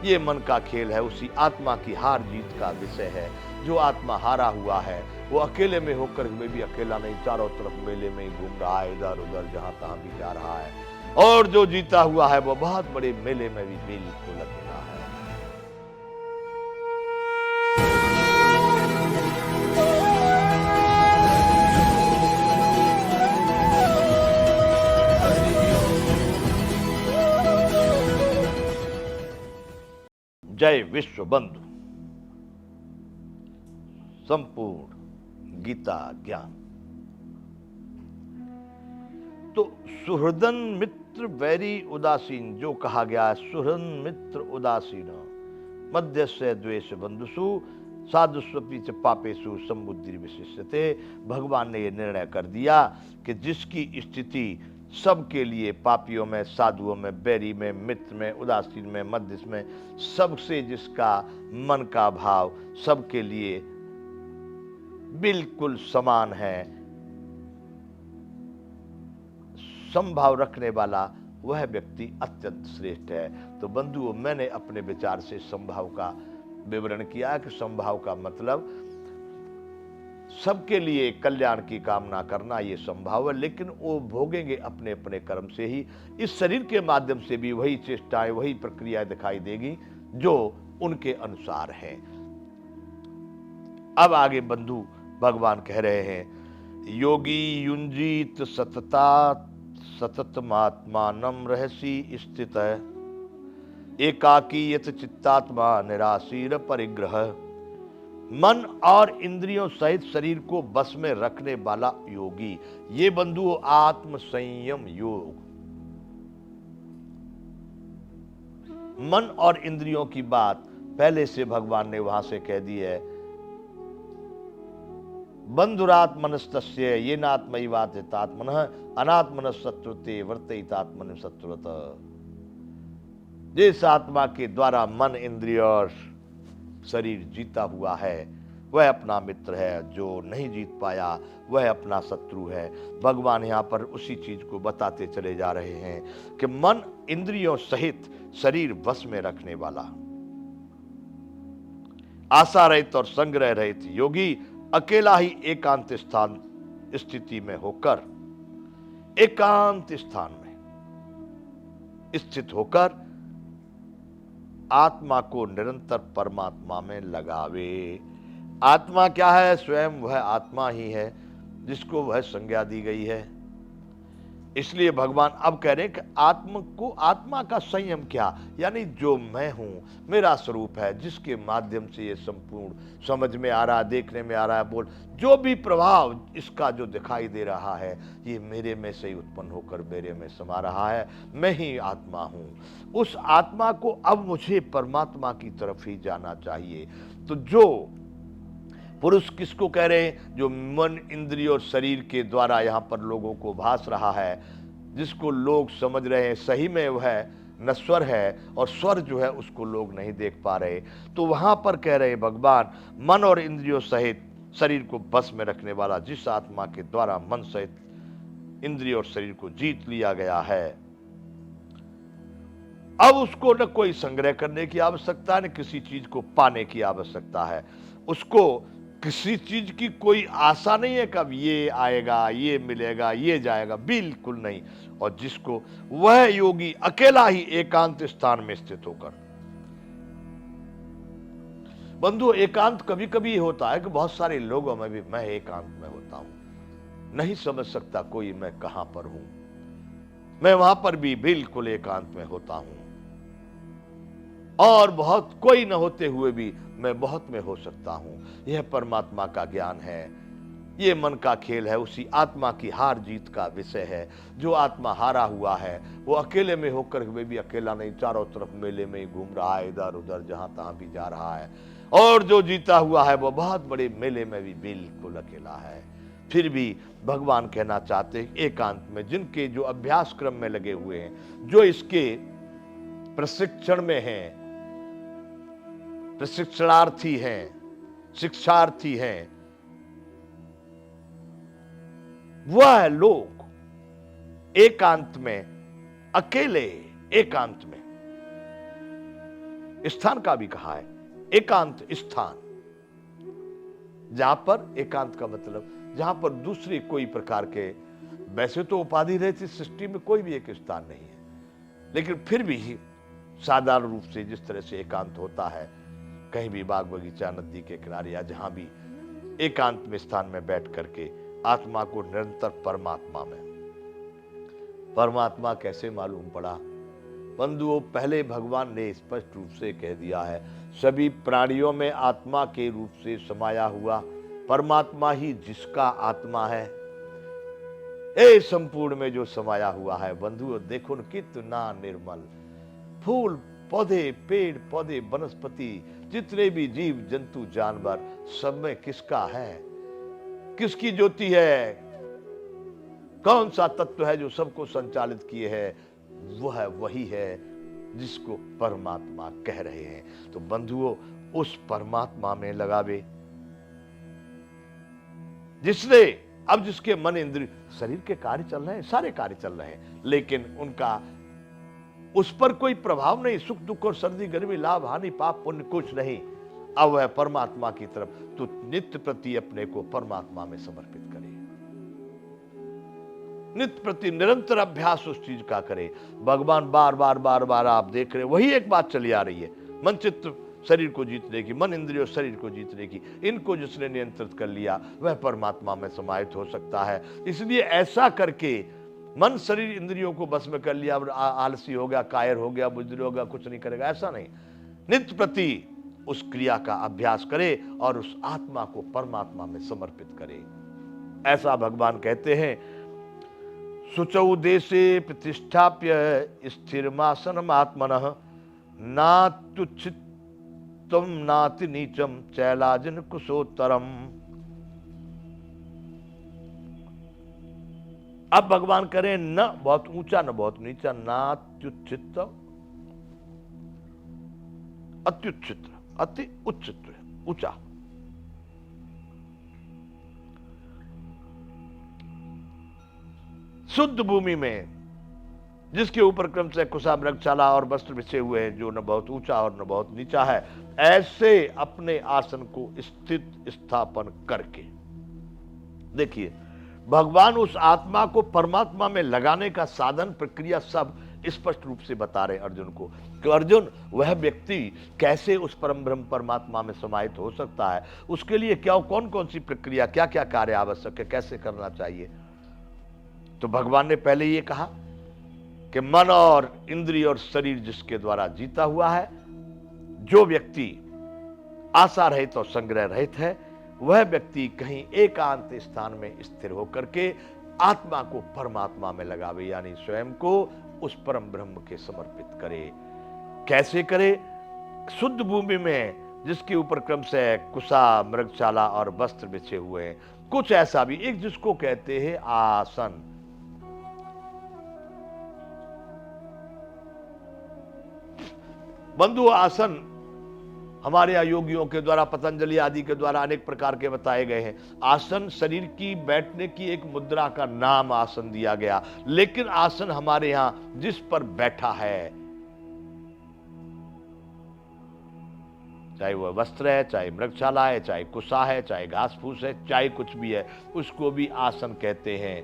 ये मन का खेल है, उसी आत्मा की हार जीत का विषय है। जो आत्मा हारा हुआ है वो अकेले में होकर में भी अकेला नहीं, चारों तरफ मेले में ही घूम रहा है, इधर उधर जहां तहां भी जा रहा है। और जो जीता हुआ है वो बहुत बड़े मेले में भी बिल्कुल अकेला है। जय विश्व बंधु। संपूर्ण गीता ज्ञान। तो सुहृदन मित्र वैरी उदासीन, जो कहा गया है, सुहृदन मित्र उदासीन मध्यस्य द्वेष बंधुसु साधुस्वपि च पापेषु संबुद्धि विशिष्यते। भगवान ने यह निर्णय कर दिया कि जिसकी स्थिति सबके लिए, पापियों में, साधुओं में, बैरी में, मित्र में, उदासीन में, मध्यस्थ में, सबसे जिसका मन का भाव सबके लिए बिल्कुल समान है, समभाव रखने वाला, वह व्यक्ति अत्यंत श्रेष्ठ है। तो बंधुओं, मैंने अपने विचार से समभाव का विवरण किया कि समभाव का मतलब सबके लिए कल्याण की कामना करना, ये संभव है, लेकिन वो भोगेंगे अपने अपने कर्म से ही। इस शरीर के माध्यम से भी वही चेष्टाएं, वही प्रक्रिया दिखाई देगी जो उनके अनुसार है। अब आगे बंधु भगवान कह रहे हैं, योगी युंजीत सततमात्मानं रहसि स्थित एकाकी यत चित्तात्मा निराशीर परिग्रह। मन और इंद्रियों सहित शरीर को बस में रखने वाला योगी, ये बंधु आत्म संयम योग। मन और इंद्रियों की बात पहले से भगवान ने वहां से कह दी है। बंधुरात्मनस्तस्य येनात्मैवात्मनः अनात्मनः वर्तयितात्मनि शत्रुत। जिस आत्मा के द्वारा मन, इंद्रिय और शरीर जीता हुआ है वह अपना मित्र है, जो नहीं जीत पाया वह अपना शत्रु है। भगवान यहाँ पर उसी चीज को बताते चले जा रहे हैं कि मन, इंद्रियों सहित शरीर वश में रखने वाला, आशा रहित और संग्रह रहित योगी अकेला ही एकांत स्थान स्थिति में होकर, एकांत स्थान में स्थित होकर आत्मा को निरंतर परमात्मा में लगावे। आत्मा क्या है? स्वयं वह आत्मा ही है जिसको वह संज्ञा दी गई है। इसलिए भगवान अब कह रहे हैं कि आत्मा का संयम क्या, यानी जो मैं हूं, मेरा स्वरूप है, जिसके माध्यम से ये संपूर्ण समझ में आ रहा है, देखने में आ रहा है, बोल जो भी प्रभाव इसका जो दिखाई दे रहा है, ये मेरे में से ही उत्पन्न होकर मेरे में समा रहा है। मैं ही आत्मा हूं। उस आत्मा को अब मुझे परमात्मा की तरफ ही जाना चाहिए। तो जो पुरुष किसको कह रहे हैं? जो मन, इंद्रिय और शरीर के द्वारा यहां पर लोगों को भास रहा है, जिसको लोग समझ रहे हैं सही में वह नश्वर है और स्वर जो है उसको लोग नहीं देख पा रहे। तो वहां पर कह रहे भगवान, मन और इंद्रियों सहित शरीर को बस में रखने वाला, जिस आत्मा के द्वारा मन सहित इंद्रिय और शरीर को जीत लिया गया है, अब उसको न कोई संग्रह करने की आवश्यकता है, न किसी चीज को पाने की आवश्यकता है। उसको किसी चीज की कोई आशा नहीं है, कब ये आएगा, ये मिलेगा, ये जाएगा, बिल्कुल नहीं। और जिसको वह योगी अकेला ही एकांत स्थान में स्थित होकर, बंधु एकांत कभी कभी होता है कि बहुत सारे लोगों में भी मैं एकांत में होता हूं, नहीं समझ सकता कोई मैं कहां पर हूं, मैं वहां पर भी बिल्कुल एकांत में होता हूं। और बहुत कोई न होते हुए भी मैं बहुत में हो सकता हूं। यह परमात्मा का ज्ञान है, ये मन का खेल है, उसी आत्मा की हार जीत का विषय है। जो आत्मा हारा हुआ है वो अकेले में होकर भी अकेला नहीं, चारों तरफ मेले में ही घूम रहा है, इधर उधर जहां तहां भी जा रहा है। और जो जीता हुआ है वो बहुत बड़े मेले में भी बिल्कुल अकेला है। फिर भी भगवान कहना चाहते हैं, एकांत में जिनके जो अभ्यास क्रम में लगे हुए हैं, जो इसके प्रशिक्षण में हैं, प्रशिक्षणार्थी हैं, शिक्षार्थी हैं, वह लोग एकांत में, अकेले एकांत में स्थान का भी कहा है, एकांत स्थान, जहां पर एकांत का मतलब जहां पर दूसरी कोई प्रकार के, वैसे तो उपाधि रहती सृष्टि में कोई भी एक स्थान नहीं है, लेकिन फिर भी साधारण रूप से जिस तरह से एकांत होता है, कहीं भी बाग बगीचा, नदी के किनारे या जहां भी एकांत में स्थान में बैठ करके आत्मा को निरंतर परमात्मा कैसे मालूम पड़ा? बंधुओं, पहले भगवान ने स्पष्ट रूप से कह दिया है, सभी प्राणियों में आत्मा के रूप से समाया हुआ परमात्मा ही जिसका आत्मा है, ए संपूर्ण में जो समाया हुआ है। बंधुओं देखो न कितना निर्मल, फूल पौधे, पेड़ पौधे, वनस्पति, जितने भी जीव जंतु जानवर, सब में किसका है, किसकी ज्योति है, कौन सा तत्व है जो सबको संचालित किए है? वह वही है जिसको परमात्मा कह रहे हैं। तो बंधुओं, उस परमात्मा में लगावे जिसने, अब जिसके मन इंद्रिय शरीर के कार्य चल रहे हैं, सारे कार्य चल रहे हैं, लेकिन उनका उस पर कोई प्रभाव नहीं, सुख दुख और सर्दी गर्मी, लाभ हानि, पाप पुण्य कुछ नहीं। अब वह परमात्मा की तरफ तो नित्य प्रति अपने को परमात्मा में समर्पित करे, नित्य प्रति निरंतर अभ्यास उस चीज का करे। भगवान बार बार आप देख रहे, वही एक बात चली आ रही है, मन चित्त शरीर को जीतने की, मन इंद्रियों शरीर को जीतने की, इनको जिसने नियंत्रित कर लिया वह परमात्मा में समाहित हो सकता है। इसलिए ऐसा करके मन शरीर इंद्रियों को बस में कर लिया, आलसी हो गया, कायर हो गया, बुजुर्ग हो गया, कुछ नहीं करेगा, ऐसा नहीं। नित्य प्रति उस क्रिया का अभ्यास करे और उस आत्मा को परमात्मा में समर्पित करे। ऐसा भगवान कहते हैं, शुचौ देशे प्रतिष्ठाप्य स्थिरमासनम आत्मनः नात्युच्छितम नाति नीचम चैलाजिन कुशोत्तरम। अब भगवान करें न बहुत ऊंचा न बहुत नीचा, नात्युच्छित अत्युच्छित, अति उच्चित, ऊंचा। शुद्ध भूमि में जिसके ऊपर क्रम से कुशा, मृगशाला और वस्त्र बिछे हुए हैं, जो न बहुत ऊंचा और न बहुत नीचा है, ऐसे अपने आसन को स्थित स्थापन करके देखिए, भगवान उस आत्मा को परमात्मा में लगाने का साधन, प्रक्रिया सब स्पष्ट रूप से बता रहे अर्जुन को कि अर्जुन, वह व्यक्ति कैसे उस परम ब्रह्म परमात्मा में समाहित हो सकता है, उसके लिए क्या कौन कौन सी प्रक्रिया, क्या क्या कार्य आवश्यक है, कैसे करना चाहिए। तो भगवान ने पहले ये कहा कि मन और इंद्रिय और शरीर जिसके द्वारा जीता हुआ है, जो व्यक्ति आशा रहित और संग्रह रहित है, वह व्यक्ति कहीं एकांत स्थान में स्थिर होकर के आत्मा को परमात्मा में लगावे, यानी स्वयं को उस परम ब्रह्म के समर्पित करे। कैसे करे? शुद्ध भूमि में जिसके ऊपर क्रम से कुशा, मृगशाला और वस्त्र बिछे हुए हैं, कुछ ऐसा भी एक जिसको कहते हैं आसन। बंधु, आसन हमारे यहाँ योगियों के द्वारा, पतंजलि आदि के द्वारा अनेक प्रकार के बताए गए हैं। आसन शरीर की बैठने की एक मुद्रा का नाम आसन दिया गया, लेकिन आसन हमारे यहाँ जिस पर बैठा है, चाहे वह वस्त्र है, चाहे मृगशाला है, चाहे कुशा है, चाहे घास फूस है, चाहे कुछ भी है, उसको भी आसन कहते हैं।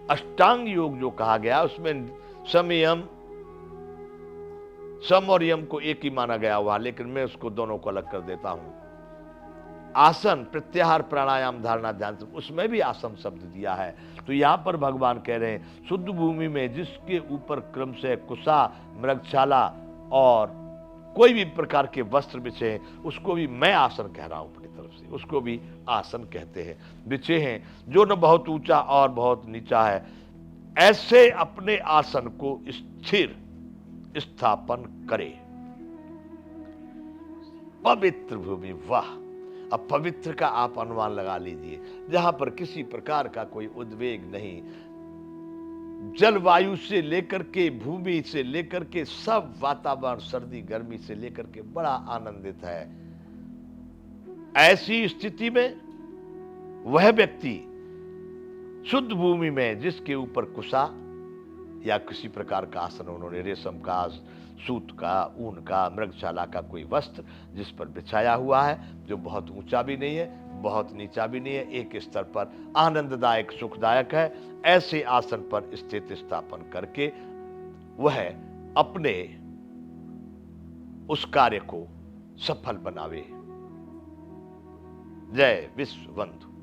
अष्टांग योग जो कहा गया, उसमें संयम, सम और यम को एक ही माना गया हुआ, लेकिन मैं उसको दोनों को अलग कर देता हूं। आसन, प्रत्याहार, प्राणायाम, धारणा, ध्यान, उसमें भी आसन शब्द दिया है। तो यहां पर भगवान कह रहे हैं, शुद्ध भूमि में जिसके ऊपर क्रम से कुशा, मृगशाला और कोई भी प्रकार के वस्त्र बिछे हैं, उसको भी मैं आसन कह रहा हूं अपनी तरफ से, उसको भी आसन कहते हैं। बिछे हैं जो न बहुत ऊंचा और बहुत नीचा है, ऐसे अपने आसन को स्थिर स्थापन करे। पवित्र भूमि, वाह! अब पवित्र का आप अनुमान लगा लीजिए, जहां पर किसी प्रकार का कोई उद्वेग नहीं, जलवायु से लेकर के, भूमि से लेकर के, सब वातावरण सर्दी गर्मी से लेकर के बड़ा आनंदित है। ऐसी स्थिति में वह व्यक्ति शुद्ध भूमि में जिसके ऊपर कुशा या किसी प्रकार का आसन, उन्होंने रेशम का सूत का, ऊन का, मृगशाला का कोई वस्त्र जिस पर बिछाया हुआ है, जो बहुत ऊंचा भी नहीं है, बहुत नीचा भी नहीं है, एक स्तर पर आनंददायक, सुखदायक है। ऐसे आसन पर स्थित स्थापन करके वह अपने उस कार्य को सफल बनावे। जय विश्व बंधु।